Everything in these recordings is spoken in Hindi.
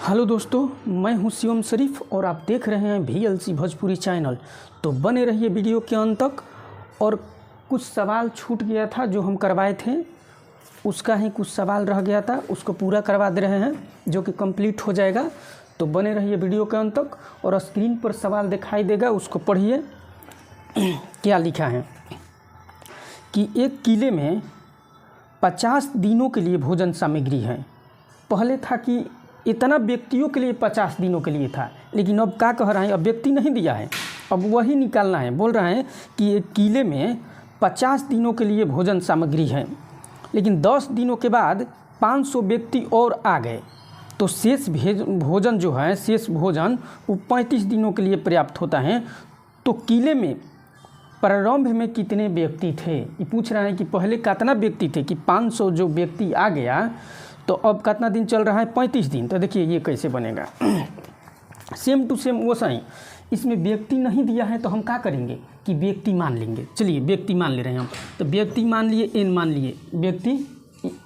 हेलो दोस्तों, मैं हूं शिवम शरीफ और आप देख रहे हैं VLC भोजपुरी चैनल। तो बने रहिए वीडियो के अंत तक। और कुछ सवाल छूट गया था जो हम करवाए थे, उसका ही कुछ सवाल रह गया था, उसको पूरा करवा दे रहे हैं जो कि कंप्लीट हो जाएगा। तो बने रहिए वीडियो के अंत तक और स्क्रीन पर सवाल दिखाई देगा, उसको पढ़िए। क्या लिखा है कि एक किले में 50 दिनों के लिए भोजन सामग्री है। पहले था कि इतना व्यक्तियों के लिए 50 दिनों के लिए था, लेकिन अब क्या कह रहे हैं, अब व्यक्ति नहीं दिया है, अब वही निकालना है। बोल रहे हैं कि एक किले में 50 दिनों के लिए भोजन सामग्री है, लेकिन 10 दिनों के बाद 500 व्यक्ति और आ गए, तो शेष भोजन जो है, शेष भोजन वो 35 दिनों के लिए पर्याप्त होता है। तो किले में प्रारंभ में कितने व्यक्ति थे, ये पूछ रहे हैं कि पहले कितना व्यक्ति थे, कि 500 जो व्यक्ति आ गया तो अब कितना दिन चल रहा है, 35 दिन। तो देखिए ये कैसे बनेगा, सेम टू सेम वो सही। इसमें व्यक्ति नहीं दिया है तो हम क्या करेंगे कि व्यक्ति मान लेंगे। चलिए व्यक्ति मान ले रहे हैं हम, तो व्यक्ति मान लिए, एन मान लिए, व्यक्ति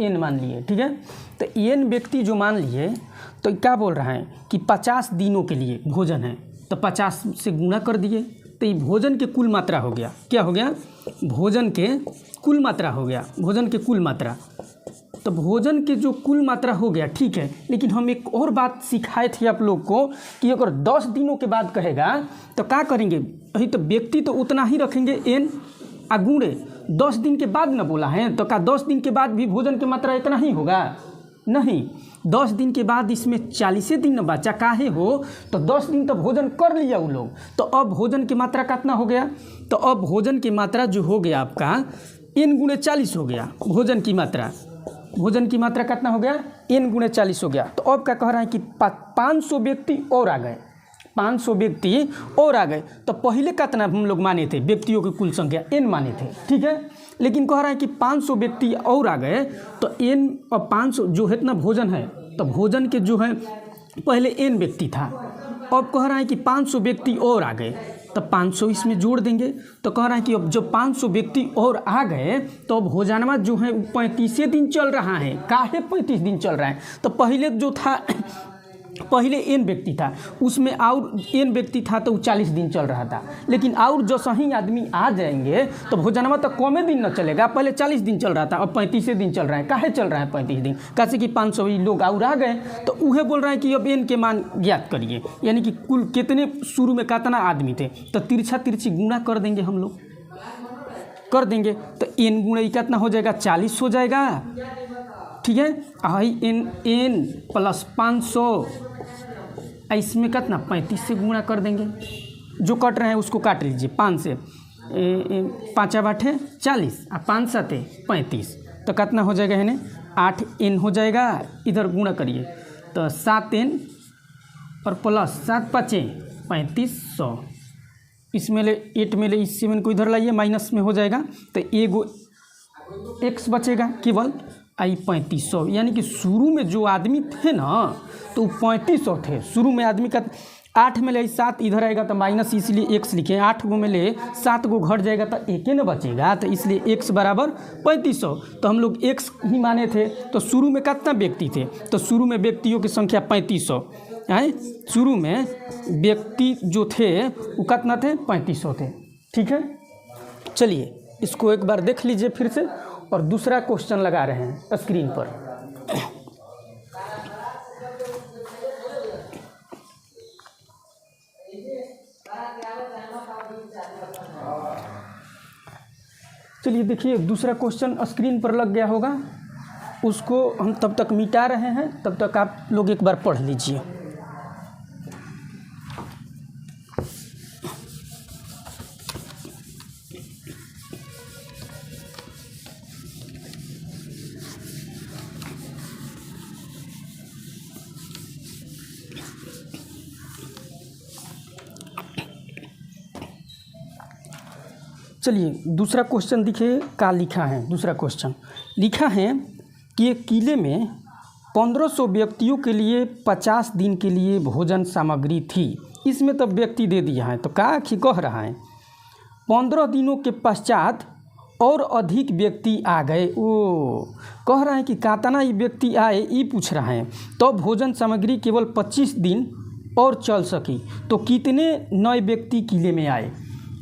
एन मान लिए, ठीक है। तो एन व्यक्ति जो मान लिए, तो क्या बोल रहा है कि 50 दिनों के लिए भोजन है, तो 50 से गुणा कर दिए, तो ये भोजन के कुल मात्रा हो गया। क्या हो गया? भोजन के कुल मात्रा हो गया, भोजन के कुल मात्रा। तो भोजन के जो कुल मात्रा हो गया, ठीक है। लेकिन हम एक और बात सिखाए थे आप लोग को कि अगर 10 दिनों के बाद कहेगा तो क्या करेंगे, वही तो व्यक्ति तो उतना ही रखेंगे एन अगुणे 10 दिन के बाद न बोला है, तो क्या 10 दिन के बाद भी भोजन की मात्रा इतना ही होगा? नहीं, 10 दिन के बाद इसमें 40 दिन बचा काहे हो, तो 10 दिन तो भोजन कर लिया वो लोग। तो अब भोजन की मात्रा कितना हो गया, तो अब भोजन की मात्रा जो हो गया आपका n गुणे 40 हो गया। भोजन की मात्रा कितना हो गया, n गुणे 40 हो गया। तो अब क्या कह रहा है कि 500 व्यक्ति और आ गए, 500 व्यक्ति और आ गए। तो पहले कितना हम लोग माने थे, व्यक्तियों की कुल संख्या n माने थे, ठीक है। लेकिन कह रहा है कि 500 व्यक्ति और आ गए, तो n और 500 जो है इतना भोजन है, तो भोजन के जो है पहले n व्यक्ति था, अब कह रहा है कि 500 व्यक्ति और आ गए, तो 500 इसमें जोड़ देंगे। तो कह रहा है कि अब जब 500 व्यक्ति और आ गए तो अब भोजनमा जो है 35 दिन चल रहा है। काहे 35 दिन चल रहा है, तो पहले जो था, पहले n व्यक्ति था, उसमें और n व्यक्ति था तो 40 दिन चल रहा था। लेकिन और जो सही आदमी आ जाएंगे तो भोजनमा तो कमे दिन न चलेगा, पहले 40 दिन चल रहा था, अब 35 दिन चल रहा है। काहे चल रहा है 35 दिन? कैसे कि 500 लोग और आ गए, तो उहे बोल रहा है कि अब n के मान ज्ञात करिए, यानी कि कुल कितने शुरू में कितना आदमी थे। तो तिरछी गुणा कर देंगे, हम लोग कर देंगे, तो n गुणे कितना हो जाएगा, 40 हो जाएगा, ठीक है। n प्लस 500, इसमें कितना 35 से गुणा कर देंगे, जो कट रहे हैं उसको काट लीजिए। 5 से 5 8 40 और 5 7 35, तो कितना हो जाएगा, यानी 8n हो जाएगा। इधर गुणा करिए तो 7n और प्लस 7 5 3500, इसमें ले 8 में ले, इस 7 को इधर लाइए, माइनस में हो जाएगा, तो एगो x बचेगा केवल, आई 3500। यानी कि शुरू में जो आदमी थे ना तो 3500 थे शुरू में आदमी का। 8 में ले 7 इधर आएगा तो माइनस, इसलिए x लिखे। 8 गो में ले 7 गो घट जाएगा तो 1 न बचेगा, तो इसलिए x बराबर 3500। तो हम लोग x ही माने थे। तो शुरू में कितना व्यक्ति थे, तो शुरू में व्यक्तियों की संख्या 3500 है। शुरू में व्यक्ति जो थे वो कितना थे, 3500 थे, ठीक है। चलिए इसको एक बार देख लीजिए फिर से, और दूसरा क्वेश्चन लगा रहे हैं स्क्रीन पर। चलिए देखिए, दूसरा क्वेश्चन स्क्रीन पर लग गया होगा, उसको हम तब तक मिटा रहे हैं, तब तक आप लोग एक बार पढ़ लीजिए। चलिए दूसरा क्वेश्चन देखिए क्या लिखा है। दूसरा क्वेश्चन लिखा है कि एक किले में 1500 व्यक्तियों के लिए 50 दिन के लिए भोजन सामग्री थी। इसमें तो व्यक्ति दे दिया है, तो क्या कह रहा है 15 दिनों के पश्चात और अधिक व्यक्ति आ गए। ओ कह रहा है कि कातना ये व्यक्ति आए ये पूछ रहा है। तो भोजन सामग्री केवल 25 दिन और चल सकी। तो कितने नए व्यक्ति किले में आए?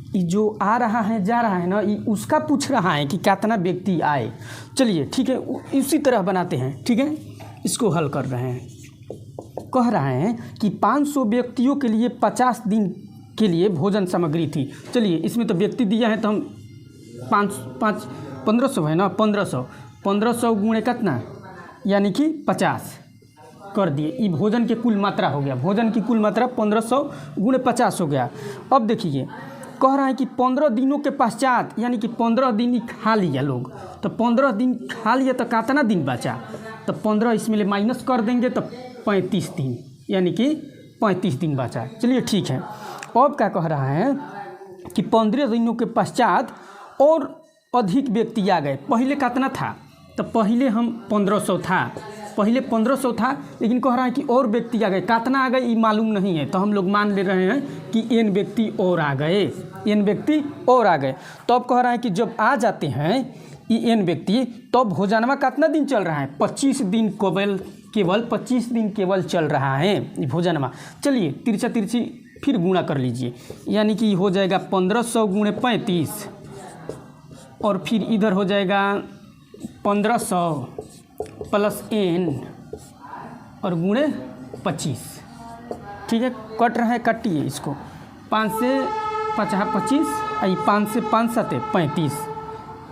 ये जो आ रहा है जा रहा है ना, ये उसका पूछ रहा है कि कितना व्यक्ति आए। चलिए ठीक है, इसी तरह बनाते हैं। ठीक है, इसको हल कर रहे हैं। कह रहा है कि 500 व्यक्तियों के लिए 50 दिन के लिए भोजन सामग्री थी। चलिए इसमें तो व्यक्ति दिया है तो हम 1500 है ना, 1500 गुणे कितना यानी कि 50 कर दिए। ये भोजन के कुल मात्रा हो गया। भोजन की कुल मात्रा 1500 गुणे 50 हो गया। अब देखिए कह रहा है कि 15 दिनों के पश्चात यानी कि 15 दिन ही खा लिया लोग। तो 15 दिन खा लिया तो कितना दिन बचा? तो 15 इसमें माइनस कर देंगे तो 35 दिन यानी कि 35 दिन बचा। चलिए ठीक है। अब क्या कह रहा है कि 15 दिनों के पश्चात और अधिक व्यक्ति आ गए। पहले कितना था? तो पहले हम 1500 था, पहले 1500 था, लेकिन कह रहा है कि और व्यक्ति आ गए। कितना आ गए ये मालूम नहीं है, तो हम लोग मान ले रहे हैं कि n व्यक्ति और आ गए, n व्यक्ति और आ गए। तो अब कह रहा है कि जब आ जाते हैं ये n व्यक्ति तो भोजनवा कितना दिन चल रहा है? 25 दिन केवल 25 दिन केवल चल रहा है ये भोजनवा। चलिए तिरछा तिरछी फिर गुणा कर लीजिए, यानी कि हो जाएगा 1500 गुणे 35 और फिर इधर हो जाएगा 1500 प्लस n और गुणे 25। ठीक है, कट रहा है, काटिए इसको। 5 से 50 25, 5 से 5 7 35,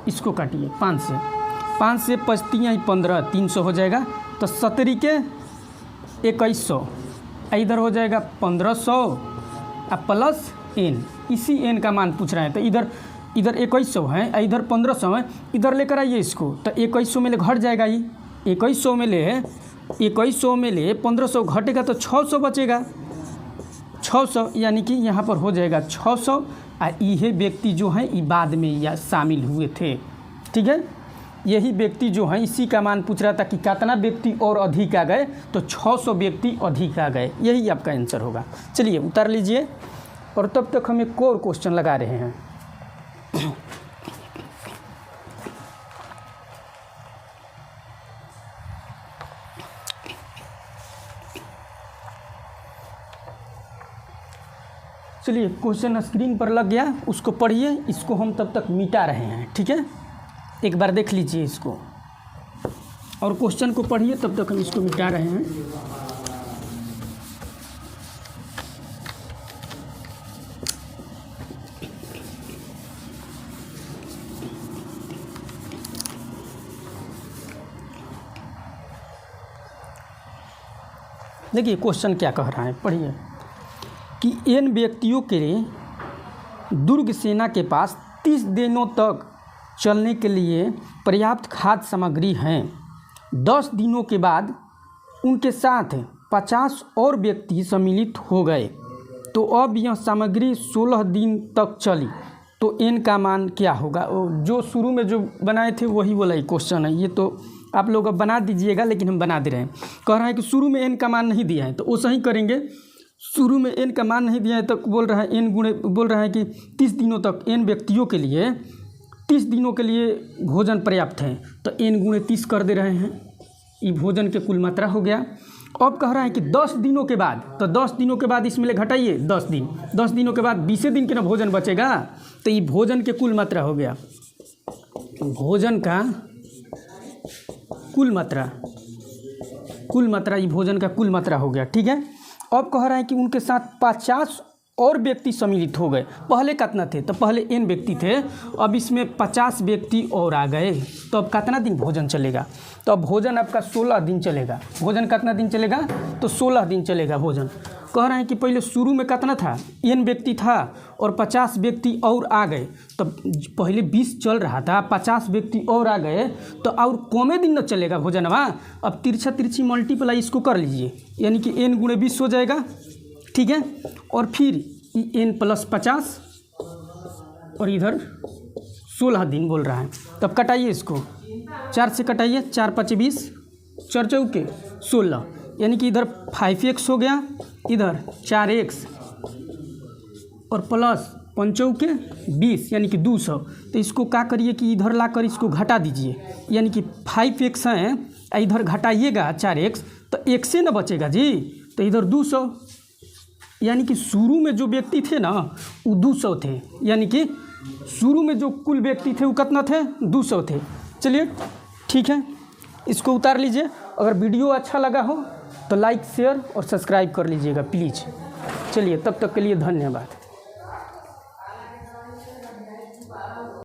इसको काटिए। 5 से 5 3 15, 300 हो जाएगा। तो 17 के 2100, इधर हो जाएगा 1500 प्लस n। इसी n का मान पूछ रहे हैं। तो इधर 2100 है, इधर 1500 है, इधर लेकर आइए इसको। तो 2100 में ले घट जाएगा। ये 2100 में ले 1500 घटेगा तो 600 बचेगा। 600 यानी कि यहाँ पर हो जाएगा 600। और ये व्यक्ति जो हैं ये बाद में या शामिल हुए थे। ठीक है, यही व्यक्ति जो हैं इसी का मान पूछ रहा था कि कितना व्यक्ति और अधिक आ गए। तो 600 व्यक्ति अधिक आ गए, यही आपका आंसर होगा। चलिए उतार लीजिए। और तब तक हम एक और क्वेश्चन लगा रहे हैं। चलिए क्वेश्चन स्क्रीन पर लग गया, उसको पढ़िए। इसको हम तब तक मिटा रहे हैं। ठीक है, एक बार देख लीजिए इसको और क्वेश्चन को पढ़िए, तब तक हम इसको मिटा रहे हैं। देखिए क्वेश्चन क्या कह रहा है, पढ़िए कि n व्यक्तियों के लिए दुर्ग सेना के पास 30 दिनों तक चलने के लिए पर्याप्त खाद्य सामग्री हैं। 10 दिनों के बाद उनके साथ 50 और व्यक्ति सम्मिलित हो गए। तो अब यह सामग्री 16 दिन तक चली। तो n का मान क्या होगा? जो शुरू में जो बनाए थे वही वाला ही क्वेश्चन है। ये तो आप लोग अब बना दीजिएगा, लेकिन हम बना दे रहे हैं। कह रहा है कि शुरू में n का मान नहीं दिया है तो वो सही करेंगे। शुरू में n का मान नहीं दिया है तो बोल रहा है n गुणे, बोल रहा है कि 30 दिनों तक n व्यक्तियों के लिए 30 दिनों के लिए भोजन पर्याप्त है। तो n गुणे 30 कर दे रहे हैं, ये भोजन के कुल मात्रा हो गया। अब कह रहा है कि 10 दिनों के बाद, तो 10 दिनों के बाद इसमें ले घटाइए 10 दिन। 10 दिनों के बाद 20 दिन के ना भोजन बचेगा। तो ये भोजन के कुल मात्रा हो गया, भोजन का कुल मात्रा ये भोजन का कुल मात्रा हो गया। ठीक है, अब कह रहा है कि उनके साथ 50 और व्यक्ति सम्मिलित हो गए। पहले कितना थे? तो पहले n व्यक्ति थे, अब इसमें 50 व्यक्ति और आ गए। तो अब कितना दिन भोजन चलेगा? तो अब भोजन आपका 16 दिन चलेगा। भोजन कितना दिन चलेगा? तो 16 दिन चलेगा भोजन। कह रहे हैं कि पहले शुरू में कितना था? n व्यक्ति था और 50 व्यक्ति और आ गए। तो पहले 20 चल रहा था, 50 व्यक्ति और आ गए तो और कमे दिन न चलेगा भोजनवा। अब तिरछा तिरछी मल्टीप्लाई इसको कर लीजिए, यानी कि n गुणे 20 हो जाएगा। ठीक है, और फिर n प्लस 50 और इधर 16 दिन बोल रहा है। तब कटाइए इसको, 4 से कटाइए, 4 5 20, 4 चौके 16, यानी कि इधर 5x हो गया, इधर 4x और प्लस पंचों के 20 यानी कि 200। तो इसको क्या करिए कि इधर लाकर इसको घटा दीजिए, यानी कि 5x है, इधर घटाइएगा 4x, तो एक से ना बचेगा जी, तो इधर 200, यानी कि शुरू में जो व्यक्ति थे ना वो 200 थे, यानी कि शुरू में जो कुल व्यक्ति थे वो कितना थे, 200 थे। चलिए ठीक है, इसको उतार लीजिए। अगर वीडियो अच्छा लगा हो तो लाइक शेयर और सब्सक्राइब कर लीजिएगा प्लीज़। चलिए तब तक के लिए धन्यवाद।